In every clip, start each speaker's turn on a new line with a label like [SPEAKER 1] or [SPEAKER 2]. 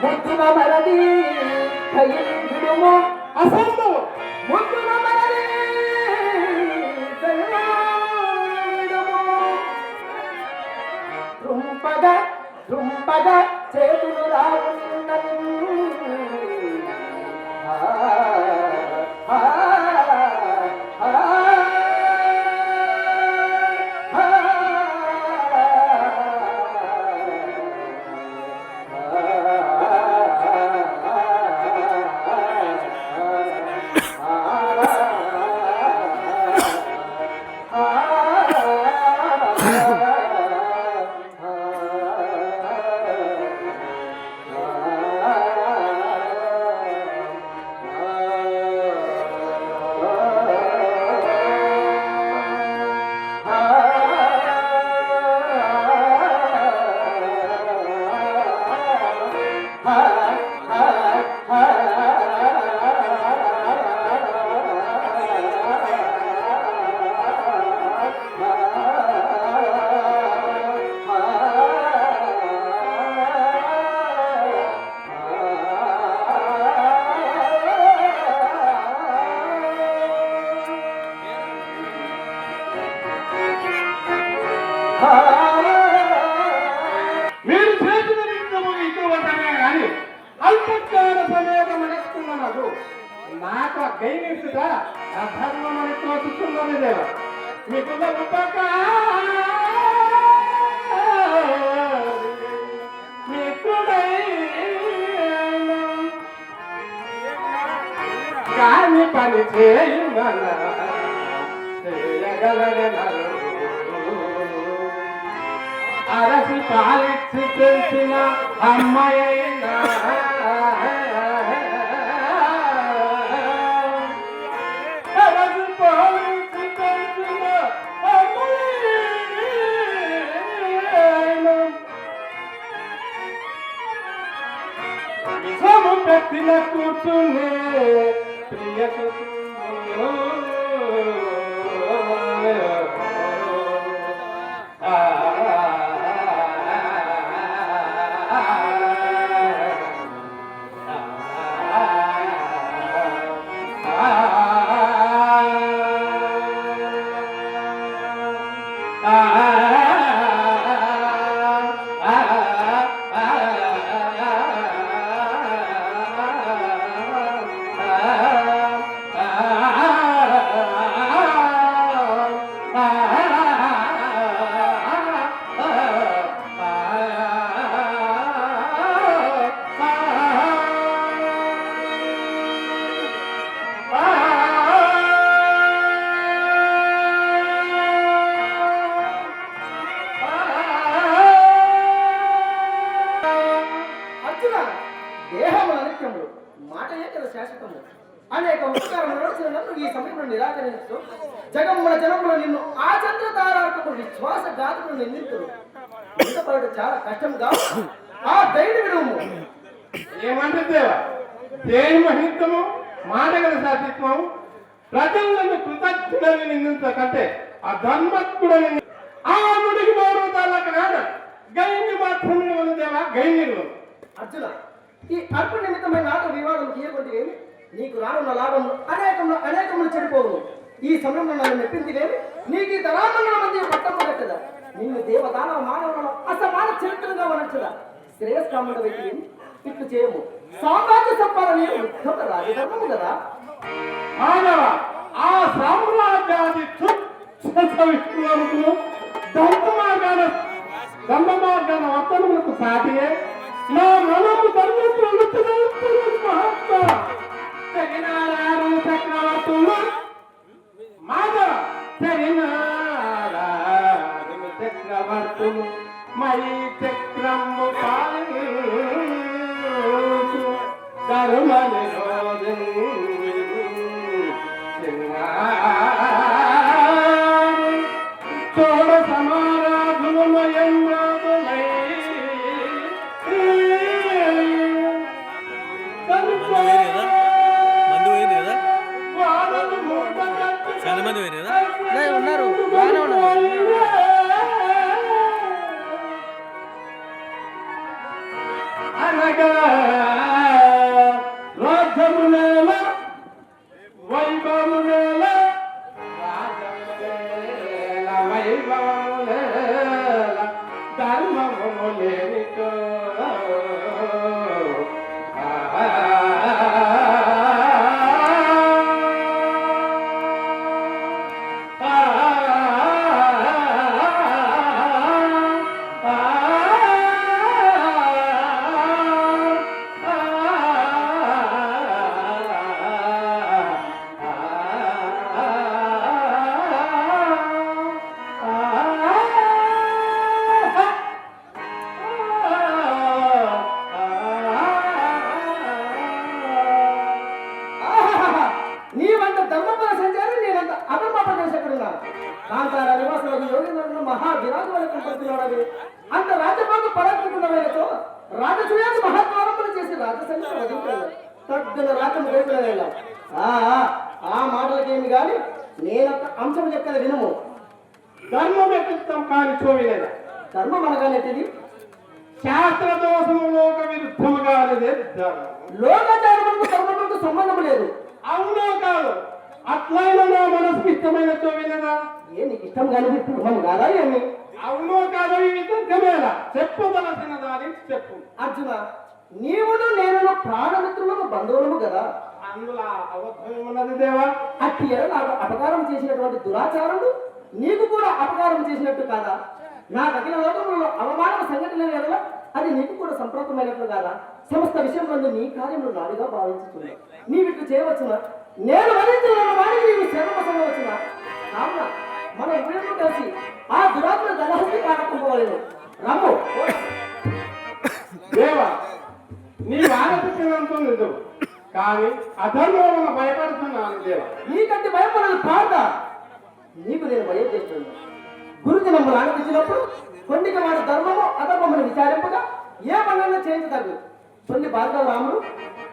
[SPEAKER 1] ముద్దున మరది కయ్యలు విడుము
[SPEAKER 2] అసలు
[SPEAKER 1] ముద్దున మరది కయ్యలు విడుము తుంపగా చేతులు రావున్నది
[SPEAKER 2] మీరు చేసిన నిత్యము ఇటువంటివే కానీ అల్పకాల సమేత మనస్కున్నదు నాకు గైనిస్తుట అధర్మమని తోచుతున్నది దేవ మీకున్న కాని పని చేయగలనే అరసి పాలిచ్చి తెలిసిన అమ్మాయినా అరసి పాలిచ్చి తెలిసిన అమ్మాయినా విషము పెట్టిన కూర్చునే ప్రియ
[SPEAKER 1] దేహము అనిత్యములు మాటయే కదా శాశ్వతము అనేక ఉపకారములను ఈ సమయంలో నిరాకరించు జగముల జనములు నిన్ను ఆ చంద్రతారార్కము విశ్వాసఘాతములు నిందింతురు నిందపడటం చాలా కష్టంగా ఆ దైని విడుము
[SPEAKER 2] ఏమంటే దేవ దేని మహిత్వము మాటగల శాశ్వతము ప్రజలను కృతజ్ఞులని నిందించకంటే ఆ ధర్మత్తుడని ఆ నుడికి గౌరవతాలకు కాదు గైని మాత్రమే ఉన్న దేవ గైనిలు
[SPEAKER 1] అర్జున ఈ అల్ప నిమిత్తమైన నాతో వివాదం చేయకుంటే నీకు రానున్న లాభము అనేకములు చెడిపోవు ఈ సమయంలో నన్ను మెప్పిందివేమి నీకు ఈ తరామంగళ మధ్య పట్టమగట్టదా నిన్ను దేవదానవ మానవులను అసమాన చరిత్రగా వనచ్చదా శ్రేయస్కాముడ వ్యక్తి ఇట్లు చేయము సామ్రాజ్య సంపాదన రాజధర్మము కదా
[SPEAKER 2] మానవ ఆ సామ్రాజ్యాది విష్ణువులకు దండ మార్గాన వర్తనములకు సాటియే నా మనము ధర్మత్వం మహాత్మా తగినారు చక్రవర్తులు మాధవ తగినారు చక్రవర్తులు మై చక్రము కరుమని రోజు చోడ సమారాధులు మయంద్రాదులై
[SPEAKER 3] చాలా మంది
[SPEAKER 1] ఉన్నారు
[SPEAKER 2] అనగా ధర్మము లేనితో
[SPEAKER 1] ఆహాహాహా! నీవంత ధర్మపర సంచారి నేనంత అధర్మపర దేశకుడున్నాను కాంతార నివాసులకు యోగేంద్రుడు మహా విరాజు వల్ల కనపడుతున్నాడు అంత రాజభోగ పరాక్రములతో రాజసూయాన్ని మహాద్వారములు చేసి రాజసంఖ్య వదిలిపోయాడు తగ్గిన రాజ్యం గైపుల ఆ మాటలకేమి గాని నేనొక అంశం చెప్తాను వినము
[SPEAKER 2] ధర్మం ఎత్తుతాం కాని చూడలేదా
[SPEAKER 1] ధర్మం అనగానేటిది
[SPEAKER 2] శాస్త్ర దోషము లోక విరుద్ధముగా అనేది ధర్మం
[SPEAKER 1] లోకాచారములకు ధర్మములకు సంబంధం లేదు
[SPEAKER 2] అవునో కాదు అట్లయినా నా మనసుకు ఇష్టమైన చూడలేదా
[SPEAKER 1] ఏ నీకు ఇష్టం కానీ ధర్మం కాదా ఏమి
[SPEAKER 2] అవునో కాదో ఈ విధంగా చెప్పదలసిన దాని చెప్పు
[SPEAKER 1] అర్జున నీవును నేను ప్రాణమిత్రులకు బంధువులము కదా
[SPEAKER 2] అందులో అబద్ధం ఉన్నది దేవా
[SPEAKER 1] అట్టి ఎడల నాకు అపకారం చేసినటువంటి దురాచారములు నీకు కూడా అపకారం చేసినట్టు కాదా నా తగిన లోకములలో అవమాన సంఘటన ఎడల అది నీకు కూడా సంప్రాప్తమైనట్లు కాదా సమస్త విషయంలో నీ కార్యములు నాడిగా భావించుతున్నా నీవిట్లు చేయవచ్చునా నేను వరించిన వాడికి నీవు శరణవచ్చునా కావున మన ఇద్దరు కలిసి ఆ దురాత్మ దళహస్తి కాకపోలేదు రమ్ము
[SPEAKER 2] దేవా నీ ఆలోచించినంత నిజం కానీ అధర్మం భయపడుతున్నాను దేవా
[SPEAKER 1] నీకంటే భయపడదు పాడతా నీకు నేను భయం చేస్తున్నాను గురుజీ నమ్మలు ఆనందించినప్పుడు కొన్నికి వాడి ధర్మము అధర్మమును విచారింపగా ఏ పనులను చేయించదగు కొన్ని భార్గవ రాముడు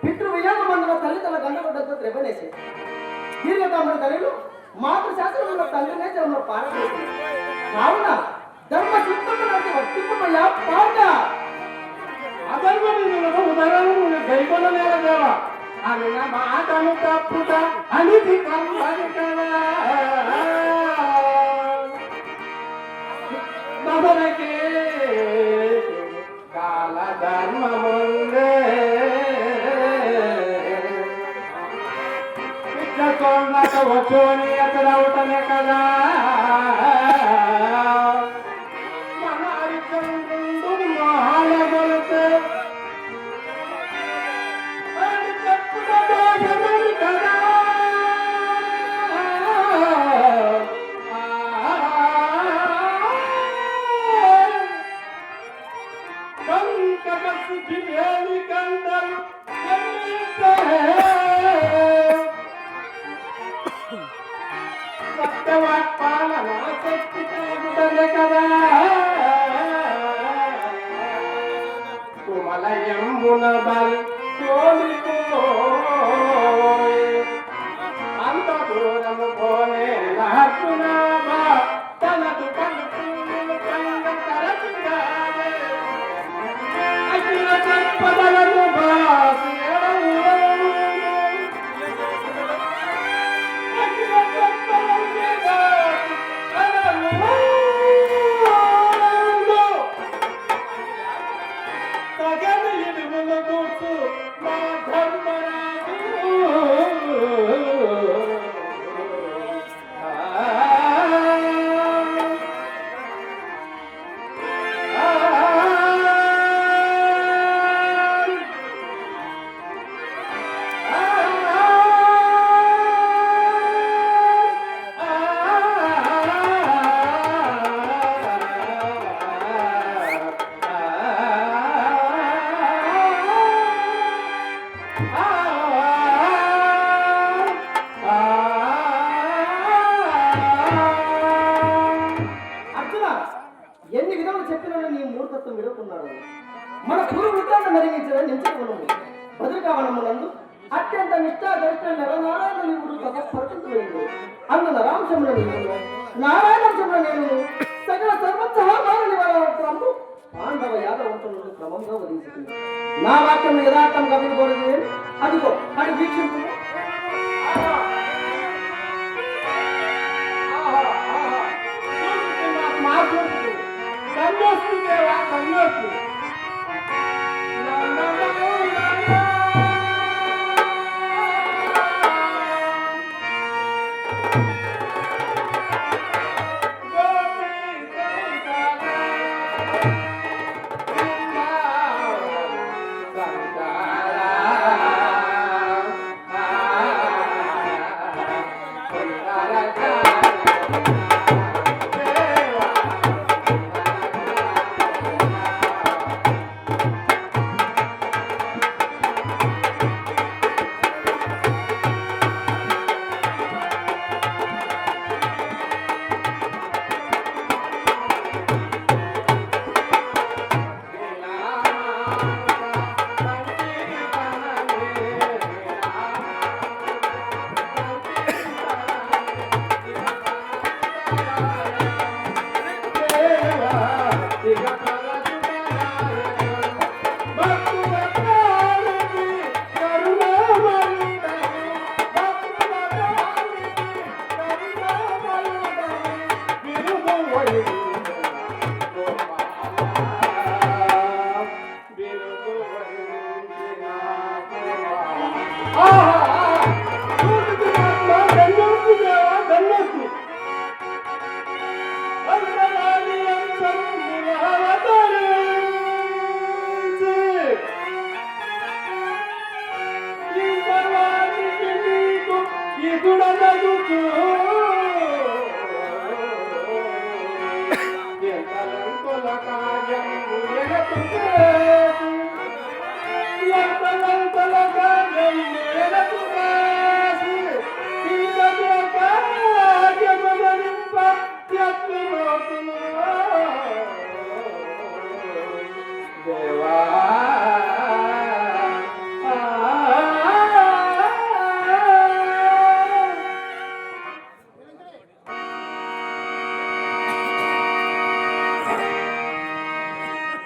[SPEAKER 1] పితృ వియోగ మండల తల్లి తన గండగొడ్డతో త్రెపనేసి దీర్ఘకాముడి తల్లిలు మాతృశాస్త్రంలో తండ్రినే జన్మ పాడలేదు కావున ధర్మ చిత్తమునంటే వర్తింపయ్యా పాట
[SPEAKER 2] అధర్మం ఉదాహరణ గైకొనలేదా దేవా అని నా మాటను తప్పుట అనిది కమ్మని కదా మదనకే కాల ధర్మముందే ఇట్లా వచ్చోని అతడవుతనే కదా మన హరిచంద్రుడు మహాలగొలితే అది చెప్పుట దోషమని కదా కుమలయంబున బలి అంత దూరము పోనే నహర్చునామా తనదు పలుకు తరచుగానే అఖిల సంపదలను బాసి అఖిల సంపదలను తగని ఇరుముల కూర్చు మా ధర్మరాజు
[SPEAKER 1] అర్జున ఎన్ని విధములు చెప్పినా నీ మూర్ఖత్వం విడుకున్నాడు మన పూర్వ వృత్తాన్ని మరిగించడం నించుకున్నాము భద్రకావనమునందు అత్యంత నిష్ఠాగరిష్ట నరనారాయణ నీవుడు తపస్పరచించలేదు అందు నరాంశముల నీవు నారాయణంశముల నేను సకల సర్వోత్సహాలు నివారణకు పాండవ యాదవంతులను క్రమంగా వదిలించుకుంది నా వాక్యం యథార్థంగా వినకూడదు అదిగో అది వీక్షింపు
[SPEAKER 2] ధన్యోస్మి దేవా ధన్యోస్మి.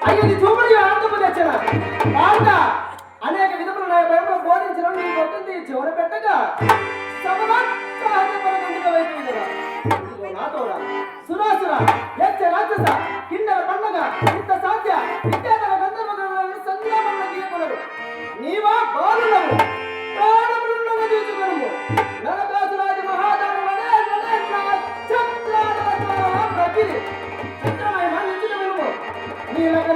[SPEAKER 1] అయ్యో నీ చూపుడు ఆనందము తెచ్చిన వార్త అనేక విధములు నా బైబిల్లో బోధించడం నీ కొట్టింది చివరి పెట్టగా నాతోడా సురాసుర యక్ష రాక్షస కిన్నెర పండగ ఇంత సాధ్య విద్యాధర గంధర్వలను సంధ్యామన్న గీయకులరు నీవా బాలులము ప్రాణములున్నగా తీసుకును నరకాసురాజు మహాదానవనే చంద్రాల ప్రతిది చంద్రమయ నిలిచిన విలువ నీలక